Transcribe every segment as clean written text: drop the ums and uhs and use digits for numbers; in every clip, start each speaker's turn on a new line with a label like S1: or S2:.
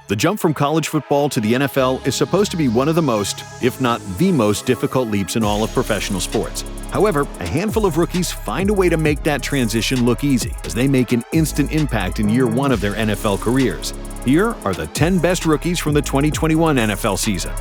S1: The jump from college football to the NFL is supposed to be one of the most, if not the most difficult leaps in all of professional sports. However, a handful of rookies find a way to make that transition look easy as they make an instant impact in year one of their NFL careers. Here are the 10 best rookies from the 2021 NFL season.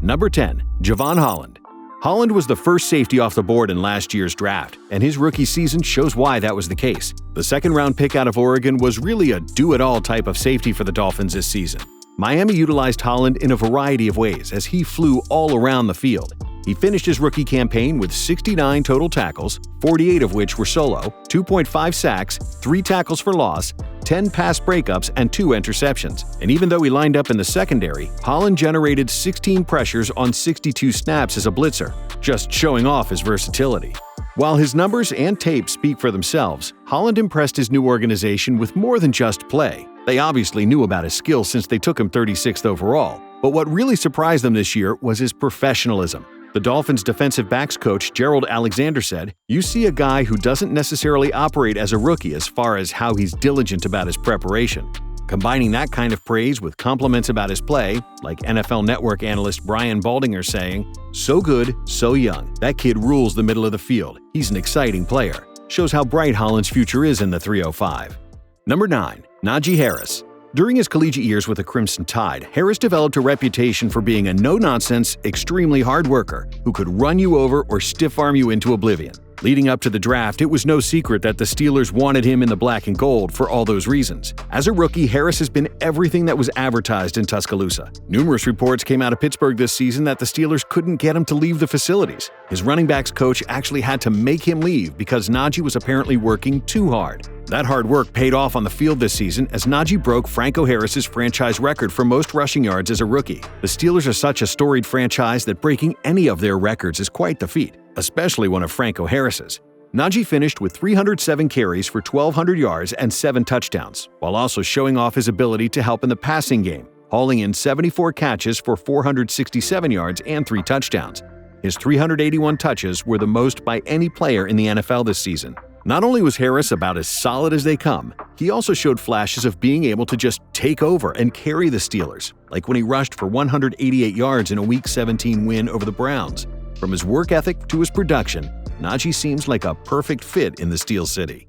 S1: Number 10. Javon Holland. Holland was the first safety off the board in last year's draft, and his rookie season shows why that was the case. The second-round pick out of Oregon was really a do-it-all type of safety for the Dolphins this season. Miami utilized Holland in a variety of ways as he flew all around the field. He finished his rookie campaign with 69 total tackles, 48 of which were solo, 2.5 sacks, 3 tackles for loss, 10 pass breakups, and 2 interceptions. And even though he lined up in the secondary, Holland generated 16 pressures on 62 snaps as a blitzer, just showing off his versatility. While his numbers and tape speak for themselves, Holland impressed his new organization with more than just play. They obviously knew about his skills since they took him 36th overall, but what really surprised them this year was his professionalism. The Dolphins' defensive backs coach Gerald Alexander said, "You see a guy who doesn't necessarily operate as a rookie as far as how he's diligent about his preparation." Combining that kind of praise with compliments about his play, like NFL Network analyst Brian Baldinger saying, "So good, so young. That kid rules the middle of the field. He's an exciting player," shows how bright Holland's future is in the 305. Number 9. Naji Harris. During his collegiate years with the Crimson Tide, Harris developed a reputation for being a no-nonsense, extremely hard worker who could run you over or stiff-arm you into oblivion. Leading up to the draft, it was no secret that the Steelers wanted him in the black and gold for all those reasons. As a rookie, Harris has been everything that was advertised in Tuscaloosa. Numerous reports came out of Pittsburgh this season that the Steelers couldn't get him to leave the facilities. His running backs coach actually had to make him leave because Naji was apparently working too hard. That hard work paid off on the field this season as Naji broke Franco Harris's franchise record for most rushing yards as a rookie. The Steelers are such a storied franchise that breaking any of their records is quite the feat, especially one of Franco Harris's. Naji finished with 307 carries for 1,200 yards and 7 touchdowns, while also showing off his ability to help in the passing game, hauling in 74 catches for 467 yards and 3 touchdowns. His 381 touches were the most by any player in the NFL this season. Not only was Harris about as solid as they come, he also showed flashes of being able to just take over and carry the Steelers, like when he rushed for 188 yards in a Week 17 win over the Browns. From his work ethic to his production, Naji seems like a perfect fit in the Steel City.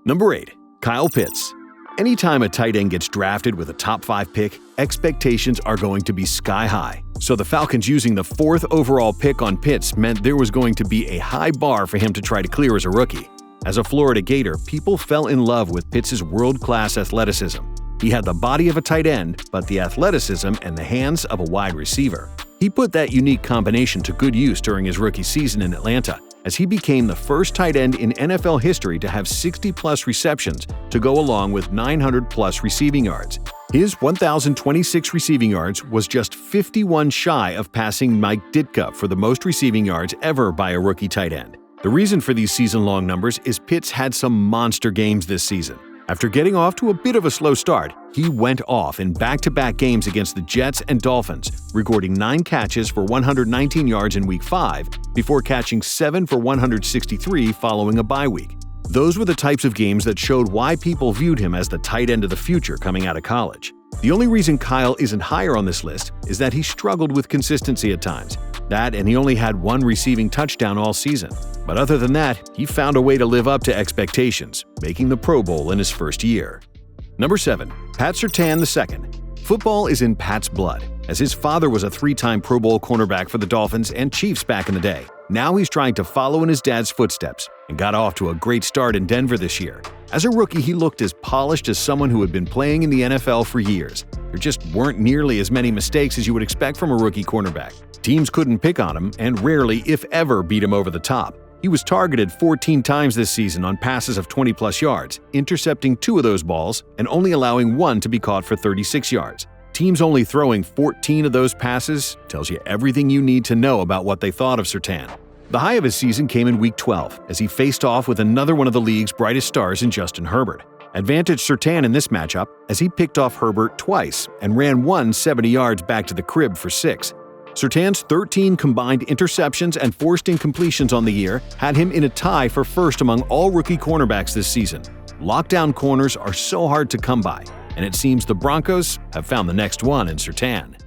S1: Number 8. Kyle Pitts. Anytime a tight end gets drafted with a top 5 pick, expectations are going to be sky high. So the Falcons using the 4th overall pick on Pitts meant there was going to be a high bar for him to try to clear as a rookie. As a Florida Gator, people fell in love with Pitts' world-class athleticism. He had the body of a tight end, but the athleticism and the hands of a wide receiver. He put that unique combination to good use during his rookie season in Atlanta, as he became the first tight end in NFL history to have 60-plus receptions to go along with 900-plus receiving yards. His 1,026 receiving yards was just 51 shy of passing Mike Ditka for the most receiving yards ever by a rookie tight end. The reason for these season-long numbers is Pitts had some monster games this season. After getting off to a bit of a slow start, he went off in back-to-back games against the Jets and Dolphins, recording 9 catches for 119 yards in Week 5 before catching 7 for 163 following a bye week. Those were the types of games that showed why people viewed him as the tight end of the future coming out of college. The only reason Kyle isn't higher on this list is that he struggled with consistency at times. That and he only had 1 receiving touchdown all season. But other than that, he found a way to live up to expectations, making the Pro Bowl in his first year. Number 7. Pat Surtain II. Football is in Pat's blood, as his father was a 3-time Pro Bowl cornerback for the Dolphins and Chiefs back in the day. Now he's trying to follow in his dad's footsteps and got off to a great start in Denver this year. As a rookie, he looked as polished as someone who had been playing in the NFL for years. There just weren't nearly as many mistakes as you would expect from a rookie cornerback. Teams couldn't pick on him and rarely, if ever, beat him over the top. He was targeted 14 times this season on passes of 20-plus yards, intercepting 2 of those balls and only allowing 1 to be caught for 36 yards. Teams only throwing 14 of those passes tells you everything you need to know about what they thought of Surtain. The high of his season came in Week 12 as he faced off with another one of the league's brightest stars in Justin Herbert. Advantage Surtain in this matchup as he picked off Herbert twice and ran 1 70 yards back to the crib for 6. Surtain's 13 combined interceptions and forced incompletions on the year had him in a tie for first among all rookie cornerbacks this season. Lockdown corners are so hard to come by. and it seems the Broncos have found the next one in Surtain.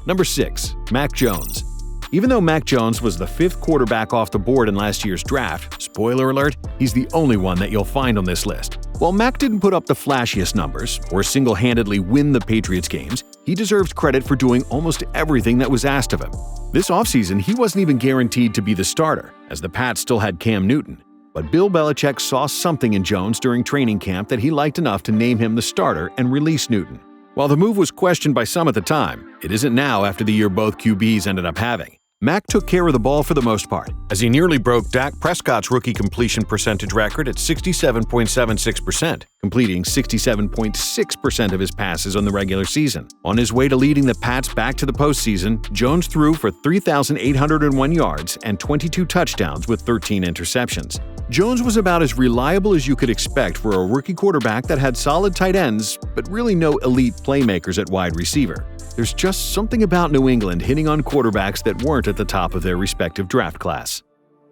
S1: Number 6. Mac Jones. Even though Mac Jones was the 5th quarterback off the board in last year's draft, spoiler alert, he's the only one that you'll find on this list. While Mac didn't put up the flashiest numbers or single-handedly win the Patriots games, he deserves credit for doing almost everything that was asked of him. This offseason, he wasn't even guaranteed to be the starter, as the Pats still had Cam Newton. But Bill Belichick saw something in Jones during training camp that he liked enough to name him the starter and release Newton. While the move was questioned by some at the time, it isn't now after the year both QBs ended up having. Mac took care of the ball for the most part, as he nearly broke Dak Prescott's rookie completion percentage record at 67.76%, completing 67.6% of his passes on the regular season. On his way to leading the Pats back to the postseason, Jones threw for 3,801 yards and 22 touchdowns with 13 interceptions. Jones was about as reliable as you could expect for a rookie quarterback that had solid tight ends, but really no elite playmakers at wide receiver. There's just something about New England hitting on quarterbacks that weren't at the top of their respective draft class.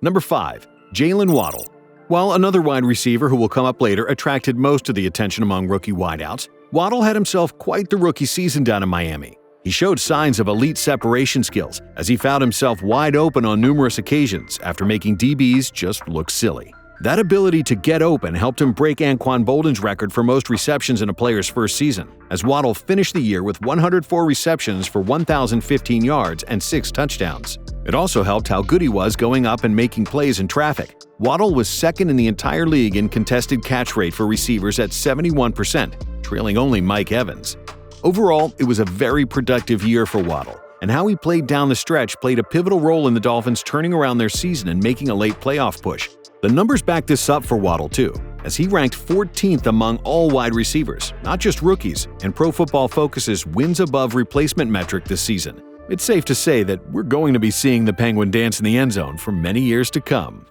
S1: Number 5. Jalen Waddle. While another wide receiver who will come up later attracted most of the attention among rookie wideouts, Waddle had himself quite the rookie season down in Miami. He showed signs of elite separation skills as he found himself wide open on numerous occasions after making DBs just look silly. That ability to get open helped him break Anquan Boldin's record for most receptions in a player's first season, as Waddle finished the year with 104 receptions for 1,015 yards and 6 touchdowns. It also helped how good he was going up and making plays in traffic. Waddle was second in the entire league in contested catch rate for receivers at 71%, trailing only Mike Evans. Overall, it was a very productive year for Waddle, and how he played down the stretch played a pivotal role in the Dolphins turning around their season and making a late playoff push. The numbers back this up for Waddle too, as he ranked 14th among all wide receivers, not just rookies, in Pro Football Focus's wins above replacement metric this season. It's safe to say that we're going to be seeing the Penguin dance in the end zone for many years to come.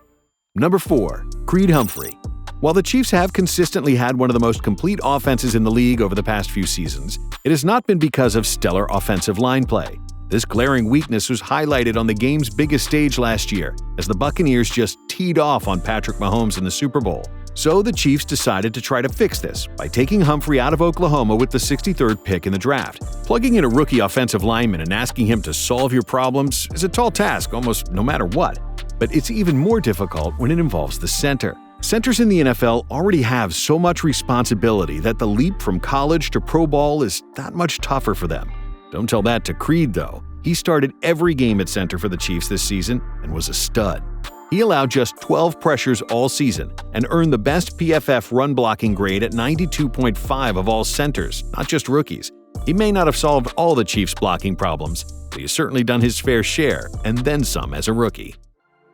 S1: Number 4. Creed Humphrey. While the Chiefs have consistently had one of the most complete offenses in the league over the past few seasons, it has not been because of stellar offensive line play. This glaring weakness was highlighted on the game's biggest stage last year, as the Buccaneers just teed off on Patrick Mahomes in the Super Bowl. So the Chiefs decided to try to fix this by taking Humphrey out of Oklahoma with the 63rd pick in the draft. Plugging in a rookie offensive lineman and asking him to solve your problems is a tall task almost no matter what. But it's even more difficult when it involves the center. Centers in the NFL already have so much responsibility that the leap from college to pro ball is that much tougher for them. Don't tell that to Creed, though. He started every game at center for the Chiefs this season and was a stud. He allowed just 12 pressures all season and earned the best PFF run-blocking grade at 92.5 of all centers, not just rookies. He may not have solved all the Chiefs' blocking problems, but he's certainly done his fair share and then some as a rookie.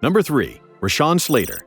S1: Number 3. Rashaad Slater.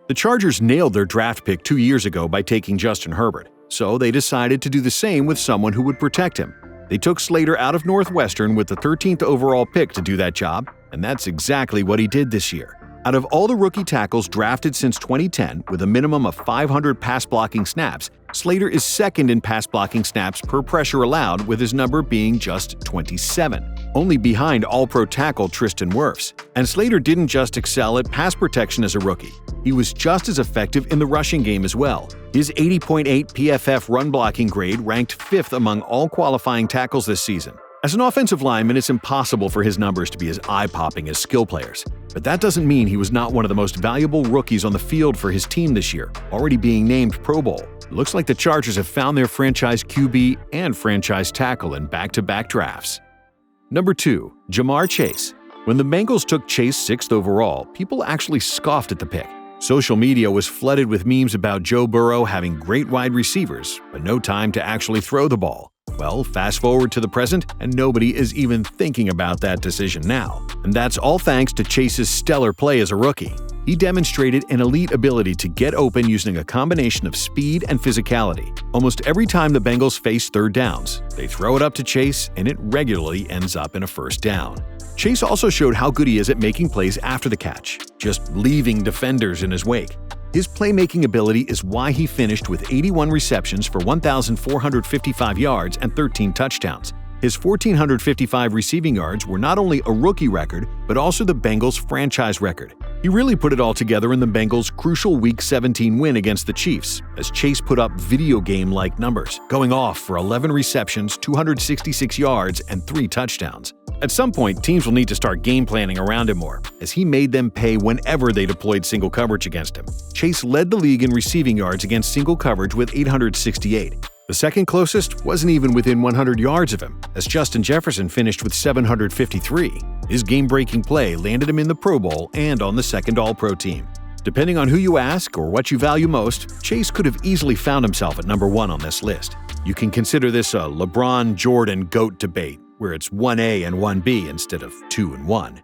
S1: The Chargers nailed their draft pick 2 years ago by taking Justin Herbert, so they decided to do the same with someone who would protect him. They took Slater out of Northwestern with the 13th overall pick to do that job, and that's exactly what he did this year. Out of all the rookie tackles drafted since 2010 with a minimum of 500 pass-blocking snaps, Slater is second in pass-blocking snaps per pressure allowed, with his number being just 27, only behind All-Pro tackle Tristan Wirfs. And Slater didn't just excel at pass protection as a rookie. He was just as effective in the rushing game as well. His 80.8 PFF run-blocking grade ranked 5th among all qualifying tackles this season. As an offensive lineman, it's impossible for his numbers to be as eye-popping as skill players. But that doesn't mean he was not one of the most valuable rookies on the field for his team this year, already being named Pro Bowl. It looks like the Chargers have found their franchise QB and franchise tackle in back-to-back drafts. Number 2. JaMarr Chase. When the Bengals took Chase 6th overall, people actually scoffed at the pick. Social media was flooded with memes about Joe Burrow having great wide receivers, but no time to actually throw the ball. Well, fast forward to the present, and nobody is even thinking about that decision now. And that's all thanks to Chase's stellar play as a rookie. He demonstrated an elite ability to get open using a combination of speed and physicality. Almost every time the Bengals face third downs, they throw it up to Chase, and it regularly ends up in a first down. Chase also showed how good he is at making plays after the catch, just leaving defenders in his wake. His playmaking ability is why he finished with 81 receptions for 1,455 yards and 13 touchdowns. His 1,455 receiving yards were not only a rookie record, but also the Bengals' franchise record. He really put it all together in the Bengals' crucial Week 17 win against the Chiefs, as Chase put up video game-like numbers, going off for 11 receptions, 266 yards, and 3 touchdowns. At some point, teams will need to start game planning around him more, as he made them pay whenever they deployed single coverage against him. Chase led the league in receiving yards against single coverage with 868. The second closest wasn't even within 100 yards of him, as Justin Jefferson finished with 753. His game-breaking play landed him in the Pro Bowl and on the second All-Pro team. Depending on who you ask or what you value most, Chase could have easily found himself at number 1 on this list. You can consider this a LeBron-Jordan GOAT debate, where it's 1A and 1B instead of 2 and 1.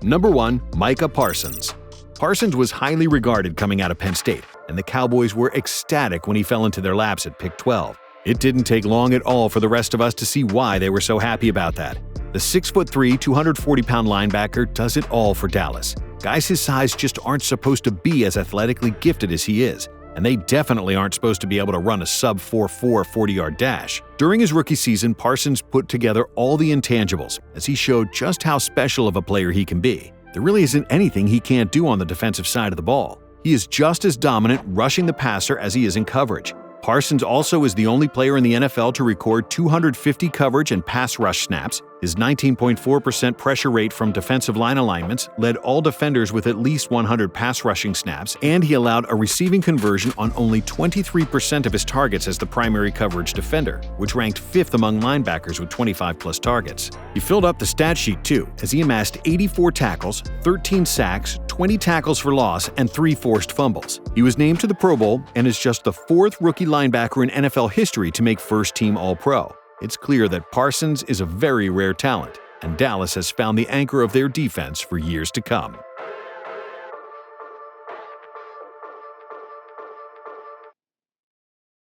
S1: Number 1, Micah Parsons. Parsons was highly regarded coming out of Penn State, and the Cowboys were ecstatic when he fell into their laps at pick 12. It didn't take long at all for the rest of us to see why they were so happy about that. The 6'3", 240-pound linebacker does it all for Dallas. Guys his size just aren't supposed to be as athletically gifted as he is, and they definitely aren't supposed to be able to run a sub-4.4 40-yard dash. During his rookie season, Parsons put together all the intangibles, as he showed just how special of a player he can be. There really isn't anything he can't do on the defensive side of the ball. He is just as dominant rushing the passer as he is in coverage. Parsons also is the only player in the NFL to record 250 coverage and pass rush snaps. His 19.4% pressure rate from defensive line alignments led all defenders with at least 100 pass rushing snaps, and he allowed a receiving conversion on only 23% of his targets as the primary coverage defender, which ranked 5th among linebackers with 25-plus targets. He filled up the stat sheet too, as he amassed 84 tackles, 13 sacks, 20 tackles for loss, and 3 forced fumbles. He was named to the Pro Bowl and is just the 4th rookie linebacker in NFL history to make first-team All-Pro. It's clear that Parsons is a very rare talent, and Dallas has found the anchor of their defense for years to come.